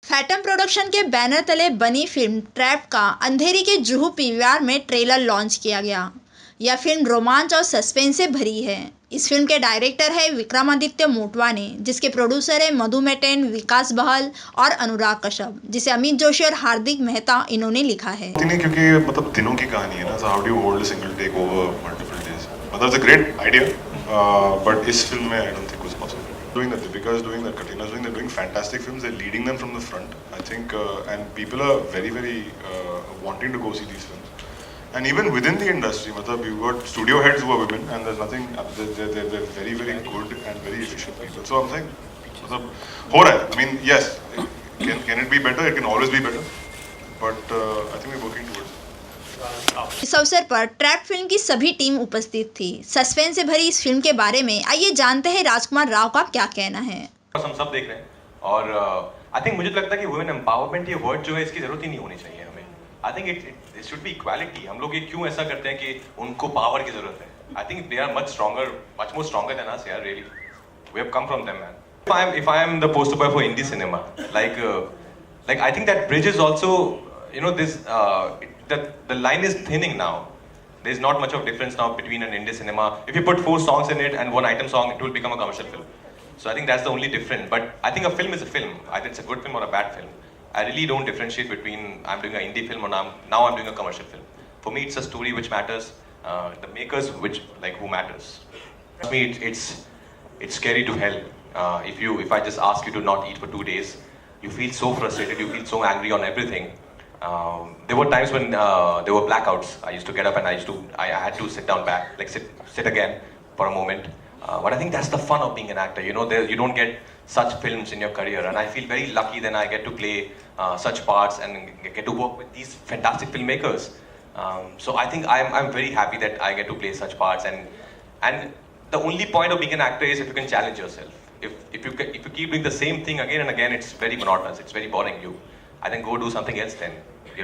Phantom production के banner तले बनी फिल्म ट्रैप का अंधेरी के जुहू पीवीआर में ट्रेलर लॉन्च किया गया। यह फिल्म रोमांच और सस्पेंस से भरी है। इस फिल्म के डायरेक्टर है विक्रमादित्य मोटवाने, जिसके प्रोड्यूसर है मधु मेटेन, विकास बहल और अनुराग कश्यप, जिसे अमित जोशी और हार्दिक मेहता इन्होंने लिखा है। नहीं, क्योंकि मतलब दिनों की कहानी है ना, so how do you hold a single take over multiple days? मतलब it's a great idea, but इस फिल्म में I don't think was possible. Doing that, Deepika is doing that, Katrina is doing, they're doing fantastic films. They're leading them from the front, I think, and people are very, very wanting to go see these films. And even within the industry, मतलब you got studio heads who are women, and there's nothing. They're very, very good and very efficient people. So I'm saying, मतलब हो रहा है. I mean, yes, can it be better? It can always be better, but I think we're working towards it. इस अवसर पर trap film की सभी team उपस्थित थी। सस्पेंस से भरी इस फिल्म के बारे में आइए जानते हैं राजकुमार राव का क्या कहना है। हम सब देख रहे हैं और आई थिंक मुझे लगता है कि वुमेन एम्पावरमेंट ये वर्ड जो है इसकी जरूरत ही नहीं होनी चाहिए हमें। I think it should be equality. हम लोग ये क्यों ऐसा करते हैं कि उनको पावर की जरूरत है? I think they are much more stronger than us यार, really we have come from them man. If I am the poster boy for Hindi cinema, like I think that bridge is also, you know, this the line is thinning now. There's not much of difference now between an indie cinema. If you put 4 songs in it and one item song, it will become a commercial film. So I think that's the only difference. But I think a film is a film. Either it's a good film or a bad film. I really don't differentiate between I'm doing an indie film or now I'm doing a commercial film. For me, it's a story which matters. The makers, who matters. For me, it's scary to hell. If I just ask you to not eat for 2 days, you feel so frustrated. You feel so angry on everything. There were times when there were blackouts. I used to get up and I had to sit down back, like sit again for a moment. But I think that's the fun of being an actor. You know, you don't get such films in your career, and I feel very lucky then I get to play such parts and get to work with these fantastic filmmakers. So I think I'm very happy that I get to play such parts. And the only point of being an actor is if you can challenge yourself. If you keep doing the same thing again and again, it's very monotonous. It's very boring. I then go do something else. Then you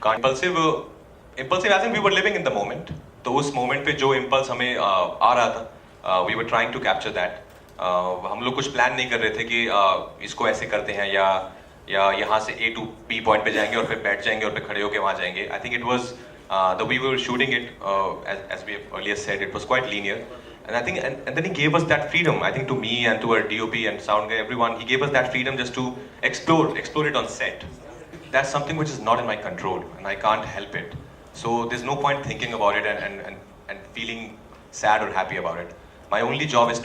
can't impulsive as in we were living in the moment. तो उस moment पे जो impulse हमें आ रहा था, we were trying to capture that. हम लोग कुछ plan नहीं कर रहे थे कि इसको ऐसे करते हैं या यहाँ से A to B point पे जाएंगे और फिर बैठ जाएंगे और फिर खड़े होके वहाँ जाएंगे. I think it was the way we were shooting it, as we earlier said, it was quite linear. And I think, and then he gave us that freedom. I think to me and to our DOP and sound guy, everyone, he gave us that freedom just to explore it on set. That's something which is not in my control, and I can't help it. So there's no point thinking about it and feeling sad or happy about it. My only job is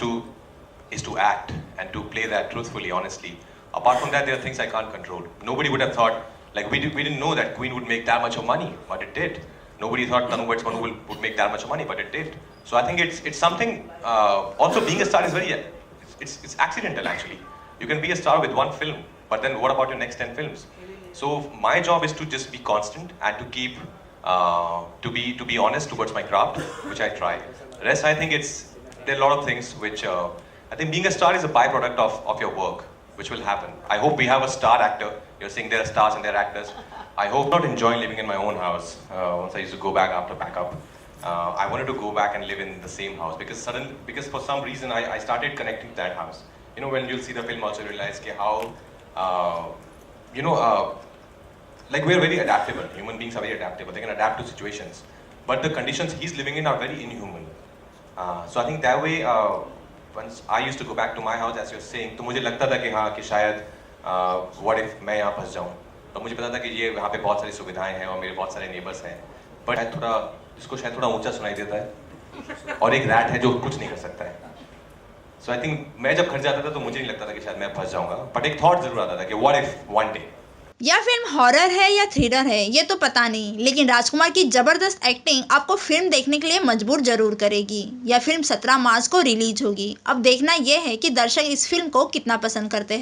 to act and to play that truthfully, honestly. Apart from that, there are things I can't control. Nobody would have thought, like we didn't know that Queen would make that much of money, but it did. Nobody thought Tanu Wedsmanu would make that much money, but it did. So I think it's something. Also, being a star is it's accidental actually. You can be a star with one film, but then what about your next 10 films? So my job is to just be constant and to keep to be honest towards my craft, which I try. Rest, I think there are a lot of things which I think being a star is a byproduct of your work, which will happen. I hope we have a star actor. You're saying there are stars and there are actors. I hope not enjoying living in my own house. Once I used to go back after backup, I wanted to go back and live in the same house because for some reason I started connecting to that house. You know, when you'll see the film also realize how like we're very adaptable. Human beings are very adaptable. They can adapt to situations, but the conditions he's living in are very inhuman. So I think that way, once I used to go back to my house, as you're saying, तो मुझे लगता था कि हाँ कि शायद what if मैं यहाँ फंस जाऊँ. तो मुझे पता था कि ये यहाँ पे बहुत सारी सुविधाएं हैं और मेरे बहुत सारे नेबर्स हैं, बट इसको शायद थोड़ा ऊंचा सुनाई देता है और एक रैट है जो कुछ नहीं कर सकता है. सो आई थिंक मैं जब घर जाता था तो मुझे नहीं लगता था कि शायद मैं फंस जाऊंगा, बट एक थॉट जरूर आता था कि व्हाट इफ वन डे. यह फिल्म हॉरर है या थ्रिलर है ये तो पता नहीं, लेकिन राजकुमार की जबरदस्त एक्टिंग आपको फिल्म देखने के लिए मजबूर जरूर करेगी। यह फिल्म 17 मार्च को रिलीज होगी। अब देखना यह है कि दर्शक इस फिल्म को कितना पसंद करते हैं।